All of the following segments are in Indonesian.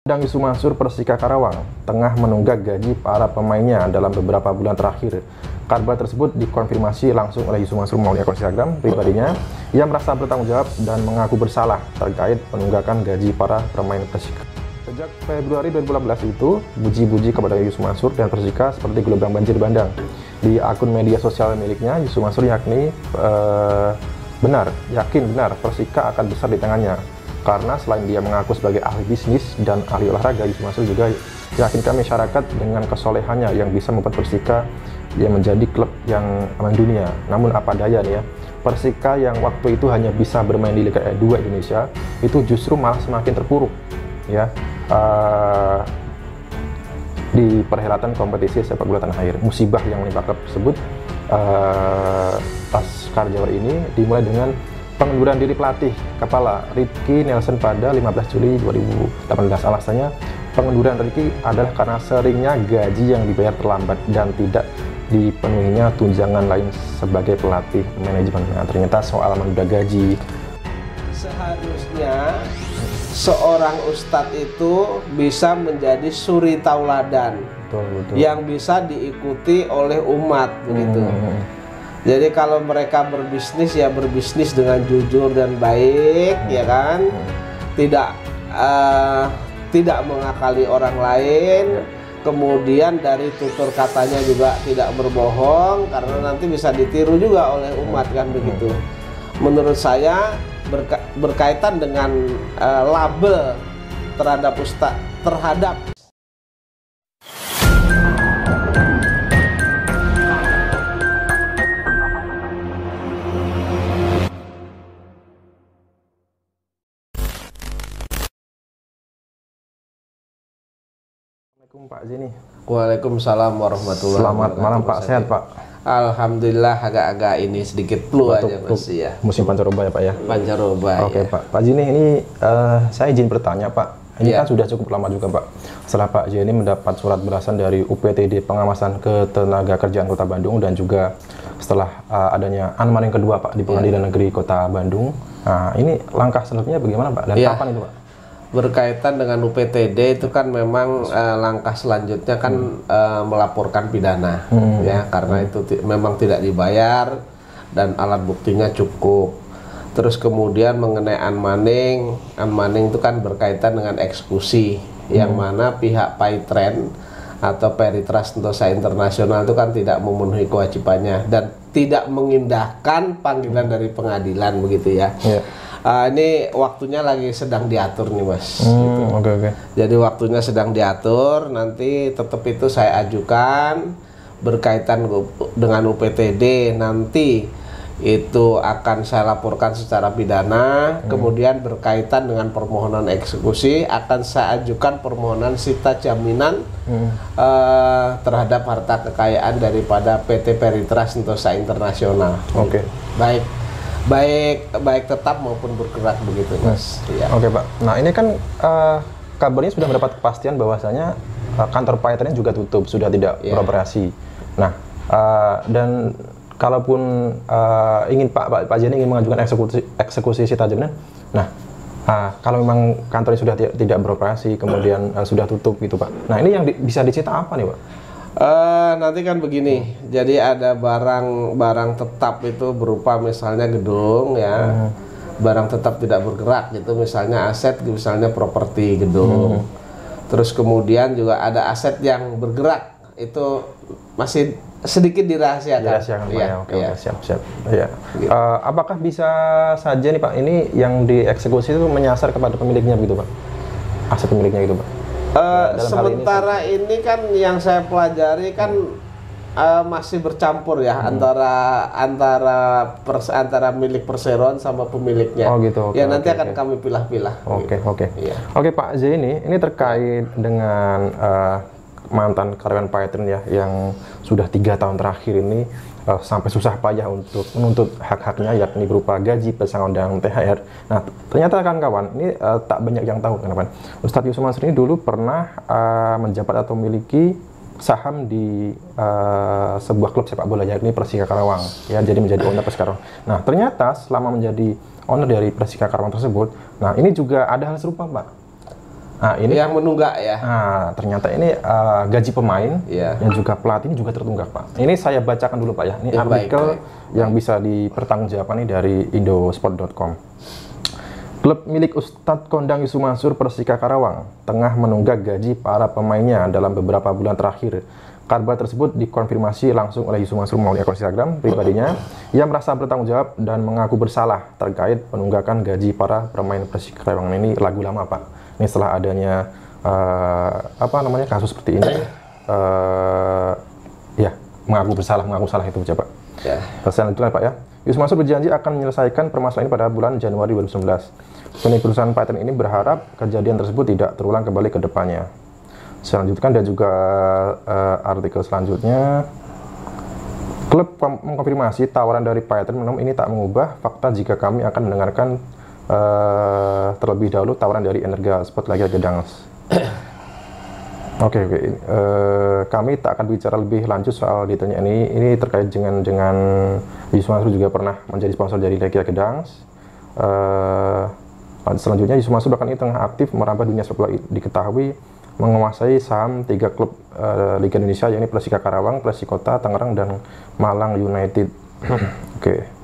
Dang Yusuf Mansur Persika Karawang tengah menunggak gaji para pemainnya dalam beberapa bulan terakhir. Kabar tersebut dikonfirmasi langsung oleh Yusuf Mansur melalui akun Instagram pribadinya. Ia merasa bertanggung jawab dan mengaku bersalah terkait penunggakan gaji para pemain Persika. Sejak Februari 2018 itu, buji-buji kepada Yusuf Mansur dan Persika seperti gelombang banjir bandang. Di akun media sosial miliknya, Yusuf Mansur yakin benar Persika akan besar di tangannya. Karena selain dia mengaku sebagai ahli bisnis dan ahli olahraga, Yusuf Mansur juga yakinkan masyarakat dengan kesolehannya yang bisa membuat Persika yang menjadi klub yang mendunia. Namun apa daya nih ya, Persika yang waktu itu hanya bisa bermain di Liga 2 Indonesia itu justru malah semakin terpuruk ya di perhelatan kompetisi sepak bola tanah air. Musibah yang menimpa klub tersebut Laskar Jawar ini dimulai dengan pengunduran diri pelatih kepala Ricky Nelson pada 15 Juli 2018. Alasannya pengunduran Ricky adalah karena seringnya gaji yang dibayar terlambat dan tidak dipenuhinya tunjangan lain sebagai pelatih manajemen. Nah, ternyata soal menunda gaji. Seharusnya seorang ustadz itu bisa menjadi suri tauladan yang bisa diikuti oleh umat begitu. Jadi kalau mereka berbisnis ya berbisnis dengan jujur dan baik, ya kan, tidak mengakali orang lain, kemudian dari tutur katanya juga tidak berbohong, karena nanti bisa ditiru juga oleh umat kan begitu. Menurut saya berkaitan dengan label terhadap ustadz terhadap Pak Zini. Waalaikumsalam warahmatullahi wabarakatuh. Selamat malam Pak, sehat Pak? Alhamdulillah, agak-agak ini sedikit flu aja masih ya. Musim pancaroba ya Pak ya? Pancaroba. Oke ya. Pak Zini, ini saya izin bertanya Pak. Ini kan sudah cukup lama juga Pak. Setelah Pak Zini mendapat surat balasan dari UPTD Pengawasan Ketenagakerjaan Kota Bandung dan juga setelah adanya anmaning kedua Pak di Pengadilan Negeri Kota Bandung. Nah, ini langkah selanjutnya bagaimana Pak? Dan kapan itu Pak? Berkaitan dengan UPTD itu kan memang langkah selanjutnya kan melaporkan pidana ya, karena itu memang tidak dibayar dan alat buktinya cukup. Terus kemudian mengenai unmanning itu kan berkaitan dengan eksekusi yang mana pihak Paytren atau Peritrust Sentosa Internasional itu kan tidak memenuhi kewajibannya dan tidak mengindahkan panggilan dari pengadilan begitu ya. Ini waktunya lagi sedang diatur nih Mas. Oke. Jadi waktunya sedang diatur, nanti tetap itu saya ajukan berkaitan dengan UPTD, nanti itu akan saya laporkan secara pidana. Kemudian berkaitan dengan permohonan eksekusi akan saya ajukan permohonan sita jaminan terhadap harta kekayaan daripada PT Peritrust Sentosa Internasional. Oke. Baik tetap maupun bergerak begitu Mas. Oke Pak. Nah ini kan kabarnya sudah mendapat kepastian bahwasanya kantor Paytren juga tutup, sudah tidak beroperasi. Nah dan kalaupun ingin Pak Zini ingin mengajukan eksekusi sita jaminan, nah kalau memang kantornya sudah tidak beroperasi kemudian sudah tutup gitu Pak. Nah ini yang bisa disita apa nih Pak? Nanti kan begini, jadi ada barang tetap itu berupa misalnya gedung ya, barang tetap tidak bergerak gitu, misalnya aset, misalnya properti gedung. Terus kemudian juga ada aset yang bergerak, itu masih sedikit dirahasiakan. Oke, siap. Ya. Gitu. Apakah bisa saja nih Pak, ini yang dieksekusi itu menyasar kepada pemiliknya begitu Pak? Aset pemiliknya gitu Pak? Sementara ini kan yang saya pelajari kan masih bercampur ya antara milik Perseroan sama pemiliknya. Oh gitu. Ya nanti akan kami pilah-pilah. Oke. Oke Pak Zini, ini terkait dengan mantan karyawan Paytren ya yang sudah 3 tahun terakhir ini sampai susah payah untuk menuntut hak-haknya, yakni berupa gaji, pesangon dan THR. Nah ternyata kawan-kawan ini tak banyak yang tahu kenapa Ustadz Yusuf Mansur ini dulu pernah menjabat atau memiliki saham di sebuah klub sepak bola yakni Persika Karawang ya, jadi menjadi owner Persika Karawang. Nah ternyata selama menjadi owner dari Persika Karawang tersebut, nah ini juga ada hal serupa Pak. Nah, ini yang menunggak ya. Ternyata ini gaji pemain Iya. dan juga pelatih ini juga tertunggak, Pak. Ini saya bacakan dulu, Pak ya. Ini artikel yang bisa dipertanggungjawabkan nih dari indosport.com. Klub milik Ustadz Kondang Yusuf Mansur Persika Karawang tengah menunggak gaji para pemainnya dalam beberapa bulan terakhir. Kabar tersebut dikonfirmasi langsung oleh Yusuf Mansur melalui akun Instagram pribadinya. Ia merasa bertanggung jawab dan mengaku bersalah terkait penunggakan gaji para pemain Persika Karawang. Ini lagu lama, Pak. Ini setelah adanya kasus seperti ini, ya mengaku bersalah, mengaku salah itu Pak. Ya. Selanjutnya Pak ya, Yusuf Mansur berjanji akan menyelesaikan permasalahan ini pada bulan Januari 2019. Pemilik perusahaan Python ini berharap kejadian tersebut tidak terulang kembali ke depannya. Selanjutnya dan juga artikel selanjutnya, klub mengkonfirmasi tawaran dari Python namun ini tak mengubah fakta jika kami akan mendengarkan terlebih dahulu tawaran dari Energa Sport Lagi Gedang. Oke. Kami tak akan bicara lebih lanjut soal detailnya ini terkait dengan Yusuf Mansur juga pernah menjadi sponsor dari Legia Gedang. Selanjutnya Yusuf Mansur bahkan ini tengah aktif merambah dunia sepak bola, diketahui menguasai saham 3 klub Liga Indonesia yakni Persika Karawang, Persikota Tangerang dan Malang United. Oke.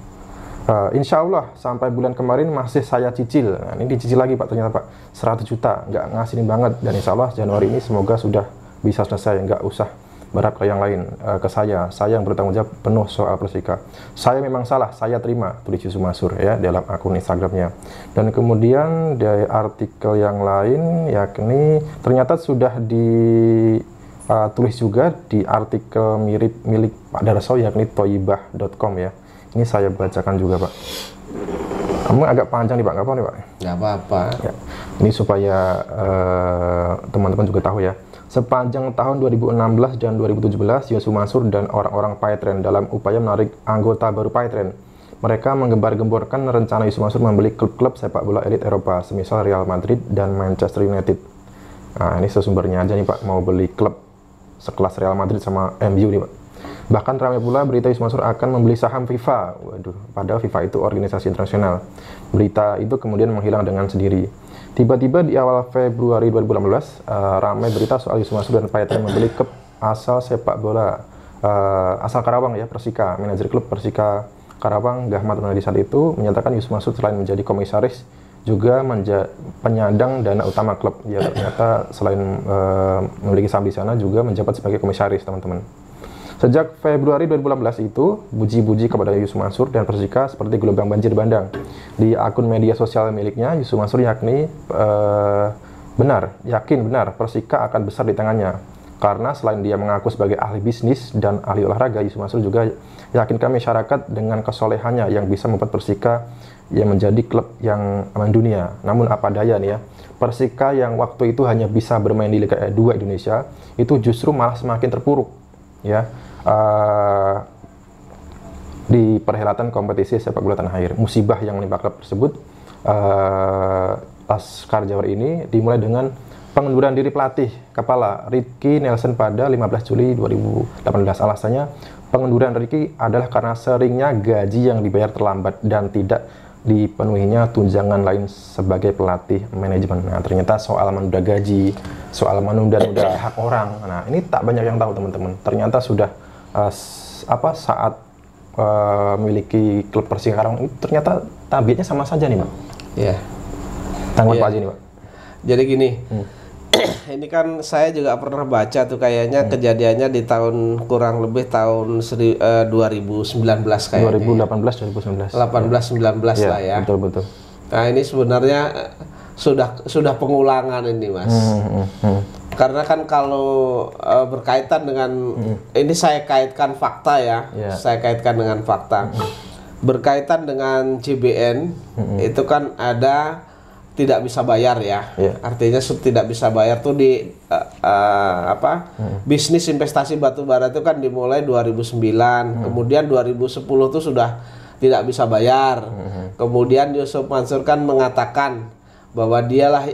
Insya Allah sampai bulan kemarin masih saya cicil. Nah, ini dicicil lagi Pak, ternyata Pak 100 juta, nggak ngasihin banget. Dan insya Allah Januari ini semoga sudah bisa selesai, nggak usah berharap ke yang lain, ke saya yang bertanggung jawab penuh soal Persika. Saya memang salah, saya terima, tulis Yusuf Mansur ya dalam akun Instagramnya. Dan kemudian dari artikel yang lain yakni ternyata sudah ditulis juga di artikel milik Pak Darso yakni toyibah.com ya. Ini saya bacakan juga Pak. Kamu agak panjang nih Pak, nggak apa nih Pak? Nggak apa-apa. Ya. Ini supaya teman-teman juga tahu ya. Sepanjang tahun 2016 dan 2017, Yusuf Mansur dan orang-orang Python dalam upaya menarik anggota baru Python. Mereka menggembar-gemborkan rencana Yusuf Mansur membeli klub-klub sepak bola elit Eropa, semisal Real Madrid dan Manchester United. Nah, ini sesumbernya aja nih Pak, mau beli klub sekelas Real Madrid sama MU nih Pak. Bahkan ramai pula berita Yusuf Mansur akan membeli saham FIFA. Waduh, padahal FIFA itu organisasi internasional. Berita itu kemudian menghilang dengan sendiri. Tiba-tiba di awal Februari 2018, ramai berita soal Yusuf Mansur dan Python membeli klub asal sepak bola asal Karawang ya, Persika. Manajer klub Persika Karawang, Gahmat Runadi saat itu menyatakan Yusuf Mansur selain menjadi komisaris juga penyandang dana utama klub. Ya ternyata selain memiliki saham di sana juga menjabat sebagai komisaris, teman-teman. Sejak Februari 2018 itu, buji-buji kepada Yusuf Mansur dan Persika seperti gelombang banjir bandang. Di akun media sosial miliknya, Yusuf Mansur yakin benar Persika akan besar di tangannya. Karena selain dia mengaku sebagai ahli bisnis dan ahli olahraga, Yusuf Mansur juga yakinkan masyarakat dengan kesolehannya yang bisa membuat Persika yang menjadi klub yang mendunia. Namun apa daya nih ya, Persika yang waktu itu hanya bisa bermain di Liga 2 Indonesia, itu justru malah semakin terpuruk. Ya, di perhelatan kompetisi sepak bola tanah air. Musibah yang menimpa klub tersebut Laskar Jawar ini dimulai dengan pengunduran diri pelatih kepala Ricky Nelson pada 15 Juli 2018. Alasannya pengunduran Ricky adalah karena seringnya gaji yang dibayar terlambat dan tidak dipenuhinya tunjangan lain sebagai pelatih manajemen. Nah, ternyata soal menunda gaji, soal menunda-nunda hak orang. Nah, ini tak banyak yang tahu teman-teman. Ternyata sudah saat memiliki klub Persika Karawang itu ternyata tabiatnya sama saja nih, Pak. Iya. Tanggapan Pak Haji nih, Pak. Jadi gini. Ini kan saya juga pernah baca tuh kayaknya kejadiannya di tahun kurang lebih tahun 2019 kayaknya. 2018 2019. 18-19 ya, lah ya. Betul. Nah, ini sebenarnya sudah pengulangan ini, Mas. Karena kan kalau berkaitan dengan ini saya kaitkan fakta ya. Saya kaitkan dengan fakta. Berkaitan dengan CBN itu kan ada tidak bisa bayar ya, artinya tidak bisa bayar tuh di bisnis investasi batubara itu kan dimulai 2009, kemudian 2010 tuh sudah tidak bisa bayar, kemudian Yusuf Mansur kan mengatakan bahwa dialah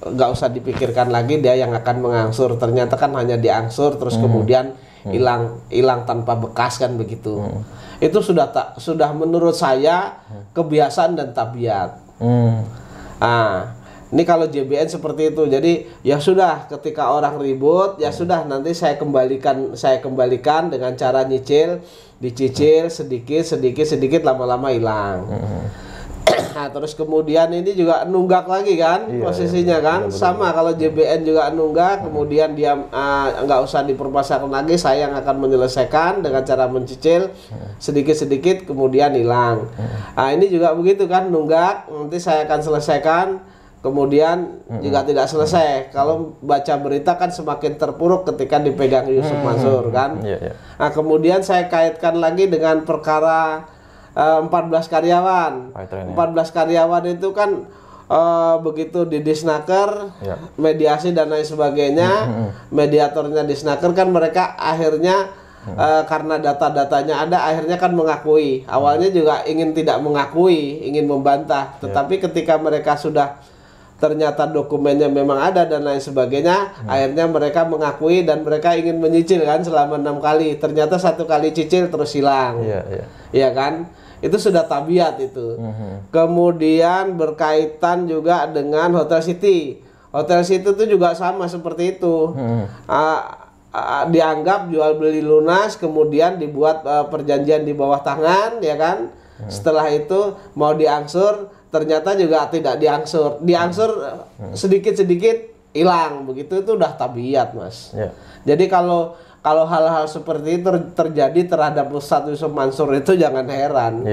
nggak usah dipikirkan lagi, dia yang akan mengangsur, ternyata kan hanya diangsur terus kemudian hilang tanpa bekas kan begitu. Itu sudah menurut saya kebiasaan dan tabiat. Ini kalau JBN seperti itu. Jadi ya sudah, ketika orang ribut ya sudah, nanti saya kembalikan dengan cara nyicil, dicicil sedikit lama-lama hilang. Nah, terus kemudian ini juga nunggak lagi kan, posisinya kan sama. Kalau JBN juga nunggak, kemudian dia nggak usah dipermasalahkan lagi, saya yang akan menyelesaikan dengan cara mencicil sedikit kemudian hilang. Nah, ini juga begitu kan, nunggak, nanti saya akan selesaikan, kemudian juga tidak selesai. Kalau baca berita kan semakin terpuruk ketika dipegang Yusuf Mansur kan. Nah, kemudian saya kaitkan lagi dengan perkara 14 karyawan. 14 karyawan itu kan begitu di Disnaker, mediasi dan lain sebagainya, mediatornya Disnaker kan mereka akhirnya karena data-datanya ada, akhirnya kan mengakui. Awalnya juga ingin tidak mengakui, ingin membantah, tetapi ketika mereka sudah ternyata dokumennya memang ada dan lain sebagainya, akhirnya mereka mengakui dan mereka ingin menyicil kan selama 6 kali. Ternyata 1 kali cicil terus hilang. Iya kan? Itu sudah tabiat itu. Kemudian berkaitan juga dengan Hotel City. Hotel City itu juga sama seperti itu. Dianggap jual beli lunas, kemudian dibuat perjanjian di bawah tangan, ya kan? Setelah itu mau diangsur, ternyata juga tidak diangsur sedikit-sedikit hilang, begitu. Itu udah tabiat, Mas. Jadi kalau hal-hal seperti itu terjadi terhadap Ustadz Yusuf Mansur itu jangan heran.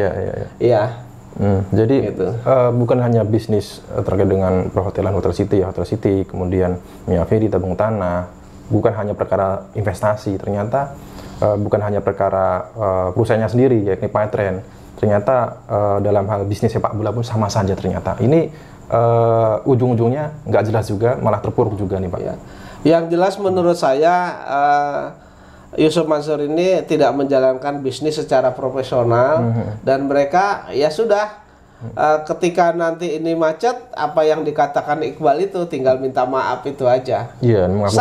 Jadi gitu. Bukan hanya bisnis terkait dengan perhotelan Hotel City, kemudian Mia Feri, tabung tanah, bukan hanya perkara investasi, ternyata bukan hanya perkara perusahaannya sendiri, yakni Paetren. Ternyata dalam hal bisnis sepak bola pun sama saja ternyata. Ini ujung-ujungnya nggak jelas juga, malah terpuruk juga nih Pak. Yang jelas menurut saya Yusuf Mansur ini tidak menjalankan bisnis secara profesional, dan mereka ya sudah, ketika nanti ini macet, apa yang dikatakan Iqbal itu tinggal minta maaf itu aja. Mengaku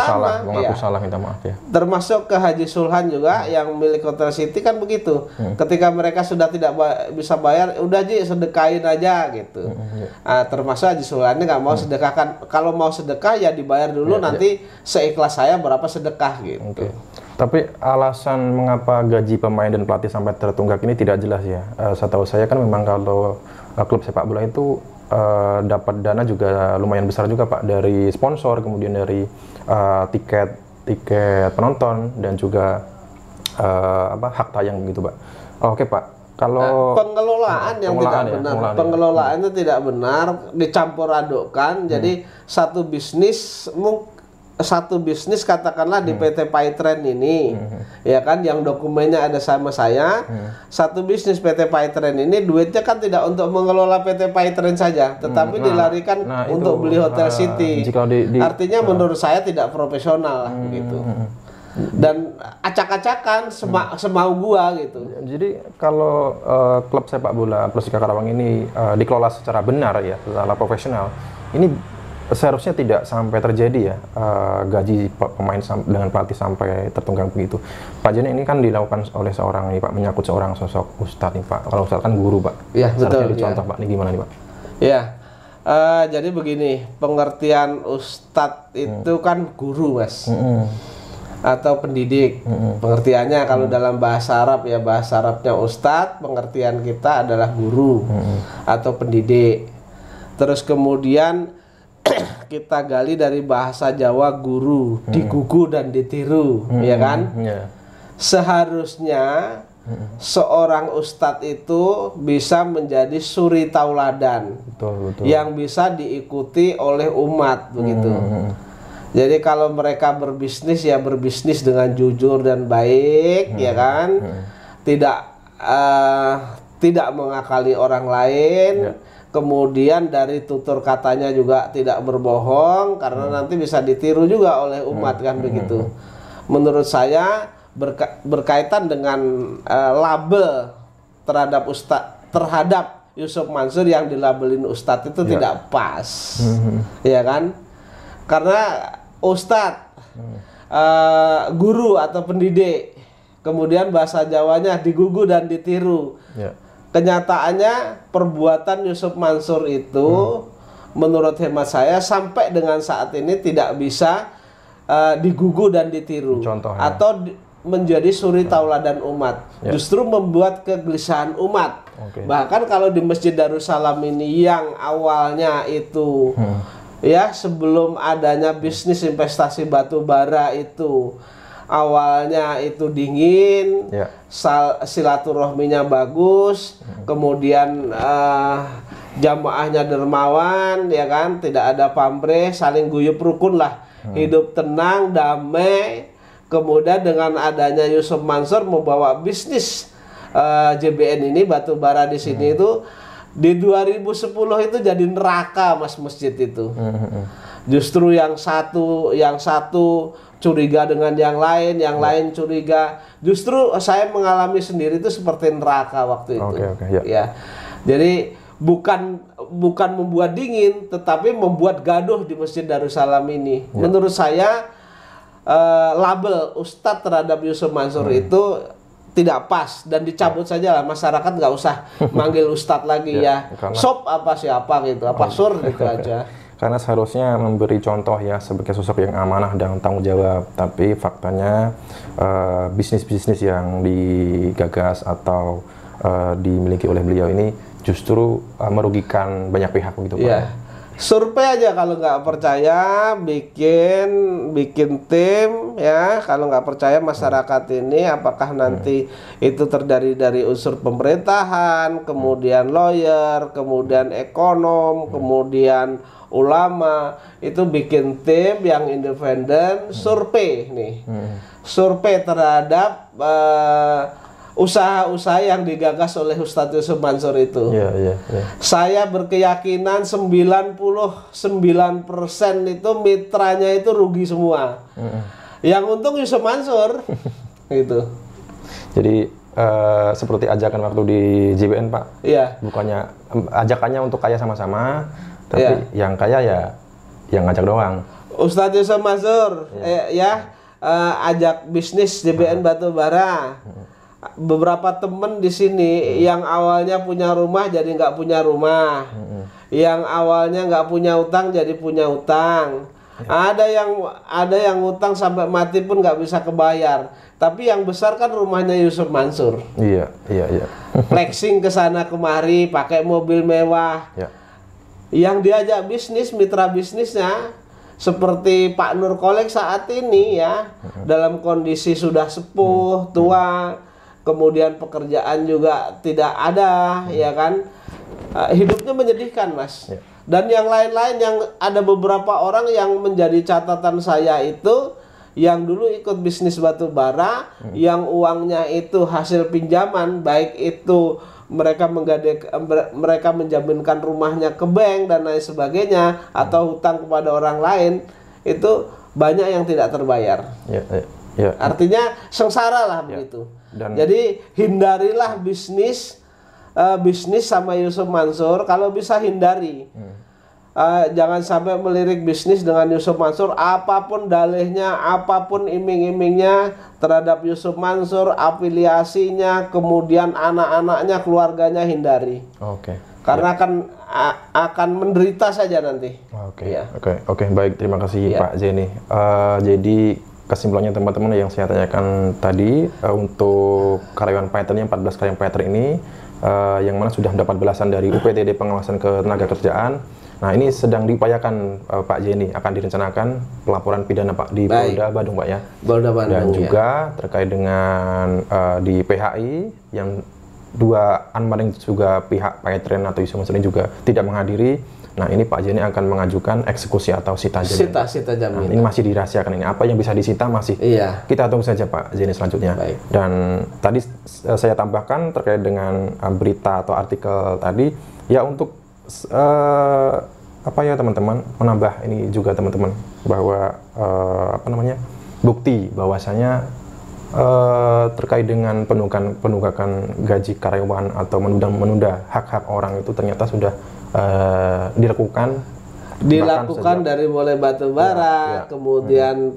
salah, minta maaf ya. Termasuk ke Haji Sulhan juga yang milik Hotel City kan begitu. Ketika mereka sudah tidak bisa bayar, udah Ji sedekahin aja gitu. Termasuk Haji Sulhan ini nggak mau sedekahkan. Kalau mau sedekah ya dibayar dulu, nanti seikhlas saya berapa sedekah gitu. Tapi alasan mengapa gaji pemain dan pelatih sampai tertunggak ini tidak jelas ya. Setahu saya kan memang kalau klub sepak bola itu dapat dana juga lumayan besar juga Pak, dari sponsor, kemudian dari tiket penonton, dan juga hak tayang gitu Pak. Oke Pak, kalau pengelolaan yang tidak benar, pengelolaan itu tidak benar, dicampur adukkan. Jadi satu bisnis katakanlah di PT Paetren ini, ya kan, yang dokumennya ada sama saya. Satu bisnis PT Paetren ini duitnya kan tidak untuk mengelola PT Paetren saja, tetapi dilarikan untuk beli Hotel City. Artinya menurut saya tidak profesional lah gitu. Dan acak-acakan semau gua gitu. Jadi kalau klub sepak bola Persika Karawang ini dikelola secara benar ya, secara profesional, ini seharusnya tidak sampai terjadi ya gaji pemain dengan pelatih sampai tertunggak begitu. Pak Joni, ini kan dilakukan oleh seorang nih Pak, menyangkut seorang sosok ustadz nih Pak. Kalau ustadz kan guru Pak. Iya betul. Contoh Pak, ini gimana nih Pak? Jadi begini, pengertian ustadz itu kan guru Mas, atau pendidik. Pengertiannya kalau dalam bahasa Arab ya, bahasa Arabnya ustadz, pengertian kita adalah guru atau pendidik. Terus kemudian kita gali dari bahasa Jawa guru, digugu dan ditiru, ya kan? Seharusnya seorang ustadz itu bisa menjadi suri tauladan, yang bisa diikuti oleh umat begitu. Jadi kalau mereka berbisnis ya berbisnis dengan jujur dan baik, ya kan? Tidak mengakali orang lain. Kemudian dari tutur katanya juga tidak berbohong, karena nanti bisa ditiru juga oleh umat kan begitu. Menurut saya berkaitan dengan label terhadap Yusuf Mansur yang dilabelin ustadz itu tidak pas, ya kan? Karena ustadz, guru atau pendidik, kemudian bahasa Jawanya digugu dan ditiru. Kenyataannya perbuatan Yusuf Mansur itu menurut hemat saya sampai dengan saat ini tidak bisa digugu dan ditiru. Contohnya. Atau menjadi suri tauladan umat. Justru membuat kegelisahan umat. Bahkan kalau di Masjid Darussalam ini yang awalnya itu ya sebelum adanya bisnis investasi batu bara itu awalnya itu dingin, silaturahminya bagus, kemudian jamaahnya dermawan, ya kan, tidak ada pamrih, saling guyup rukun lah, hidup tenang, damai. Kemudian dengan adanya Yusuf Mansur membawa bisnis JBN ini batu bara di sini itu di 2010 itu jadi neraka mas masjid itu. Justru yang satu curiga dengan yang lain curiga. Justru saya mengalami sendiri itu seperti neraka waktu itu. Ya. Jadi bukan membuat dingin, tetapi membuat gaduh di Masjid Darussalam ini. Menurut saya label Ustadz terhadap Yusuf Mansur itu tidak pas dan dicabut saja lah, masyarakat nggak usah manggil Ustadz lagi ya. Sob apa siapa gitu, apa sur gitu aja. Karena seharusnya memberi contoh ya sebagai sosok yang amanah dan tanggung jawab, tapi faktanya bisnis-bisnis yang digagas atau dimiliki oleh beliau ini justru merugikan banyak pihak begitu Pak. Survei aja kalau nggak percaya, bikin tim ya. Kalau nggak percaya masyarakat ini apakah nanti itu terdiri dari unsur pemerintahan, kemudian lawyer, kemudian ekonom, kemudian ulama, itu bikin tim yang independen, survei nih, survei terhadap usaha-usaha yang digagas oleh Ustadz Yusuf Mansur itu. Saya berkeyakinan 99% itu mitranya itu rugi semua. Yang untung Yusuf Mansur. Gitu. Jadi seperti ajakan waktu di JBN Pak. Bukannya ajakannya untuk kaya sama-sama, tapi yang kaya ya yang ngajak doang. Ustadz Yusuf Mansur ajak bisnis JBN batubara. Beberapa temen di sini yang awalnya punya rumah jadi nggak punya rumah, yang awalnya nggak punya utang jadi punya utang. Ada yang utang sampai mati pun nggak bisa kebayar. Tapi yang besar kan rumahnya Yusuf Mansur. Iya. Flexing ke sana kemari, pakai mobil mewah. Yang diajak bisnis, mitra bisnisnya seperti Pak Nur Kolek saat ini ya, dalam kondisi sudah sepuh, tua. Kemudian pekerjaan juga tidak ada, ya kan, hidupnya menyedihkan mas. Dan yang lain-lain, yang ada beberapa orang yang menjadi catatan saya itu yang dulu ikut bisnis batu bara, yang uangnya itu hasil pinjaman, baik itu mereka menjaminkan rumahnya ke bank dan lain sebagainya, atau hutang kepada orang lain, itu banyak yang tidak terbayar. Artinya sengsara lah begitu. Jadi hindarilah bisnis sama Yusuf Mansur, kalau bisa hindari. Jangan sampai melirik bisnis dengan Yusuf Mansur, apapun dalihnya, apapun iming-imingnya terhadap Yusuf Mansur, afiliasinya, kemudian anak-anaknya, keluarganya, hindari. Karena akan menderita saja nanti. Oke, baik, terima kasih Pak Zeni. Jadi kesimpulannya teman-teman yang saya tanyakan tadi, untuk karyawan Paytren yang 14 karyawan Paytren ini yang mana sudah mendapat belasan dari UPTD pengawasan ketenagakerjaan. Nah, ini sedang diupayakan Pak Zeni, akan direncanakan pelaporan pidana Pak di Polda Badung Pak ya. Polda Badung. Dan juga terkait dengan di PHI yang dua anmaring juga pihak Paytren atau Yusuf Mansur ini juga tidak menghadiri. Nah, ini Pak Zeni akan mengajukan eksekusi atau sita jamin. Sita jamin. Nah, ini masih dirahasiakan ini. Apa yang bisa disita masih. Kita tunggu saja Pak Zeni selanjutnya. Dan tadi saya tambahkan terkait dengan berita atau artikel tadi, ya untuk teman-teman menambah ini juga teman-teman bahwa bukti bahwasanya terkait dengan penunggakan gaji karyawan atau menunda hak-hak orang itu ternyata sudah dilakukan dari mulai batu bara, kemudian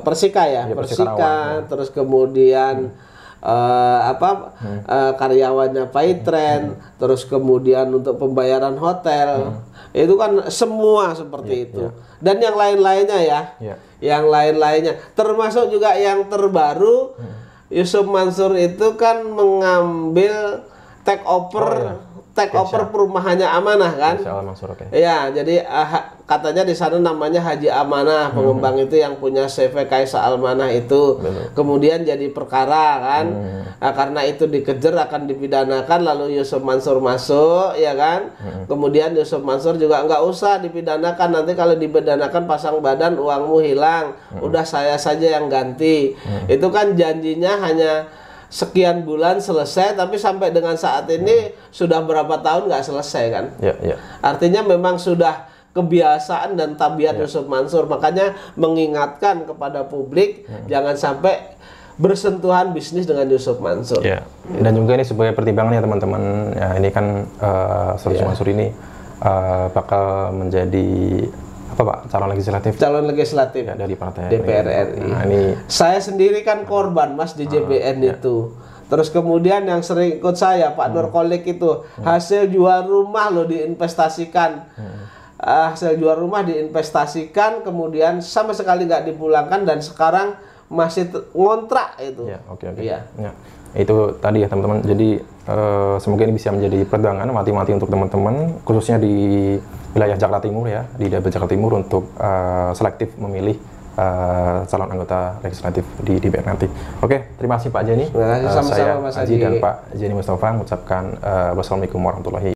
Persika, terus kemudian karyawannya Paitren, terus kemudian untuk pembayaran hotel, itu kan semua seperti itu. Dan yang lain-lainnya ya, yang lain-lainnya, termasuk juga yang terbaru, Yusuf Mansur itu kan mengambil take over perumahannya Amanah kan? Ya, jadi katanya di sana namanya Haji Amanah, pengembang itu yang punya CV Kaisa Almanah itu. Kemudian jadi perkara kan? Nah, karena itu dikejar akan dipidanakan, lalu Yusuf Mansur masuk, ya kan? Kemudian Yusuf Mansur juga nggak usah dipidanakan, nanti kalau dipidanakan pasang badan uangmu hilang, udah saya saja yang ganti. Itu kan janjinya hanya sekian bulan selesai, tapi sampai dengan saat ini sudah berapa tahun nggak selesai kan? Artinya memang sudah kebiasaan dan tabiat Yusuf Mansur, makanya mengingatkan kepada publik jangan sampai bersentuhan bisnis dengan Yusuf Mansur. Dan juga ini sebagai pertimbangan ya teman-teman, ya ini kan Yusuf Mansur ini bakal menjadi calon legislatif ya, dari partai DPR RI. Nah, ini saya sendiri kan korban Mas di JBN itu. Terus kemudian yang sering ikut saya Pak Nurkolik itu hasil jual rumah loh diinvestasikan. Hasil jual rumah diinvestasikan, kemudian sama sekali nggak dipulangkan dan sekarang masih ngontrak itu. Itu tadi ya teman-teman. Jadi semoga ini bisa menjadi pertimbangan mati-mati untuk teman-teman, khususnya di wilayah Jakarta Timur ya, di Dapil Jakarta Timur untuk selektif memilih calon anggota legislatif di DPR nanti. Oke, terima kasih Pak Jeni. Sama-sama Saya Mas Haji dan Pak Jeni Mustafa mengucapkan wassalamualaikum warahmatullahi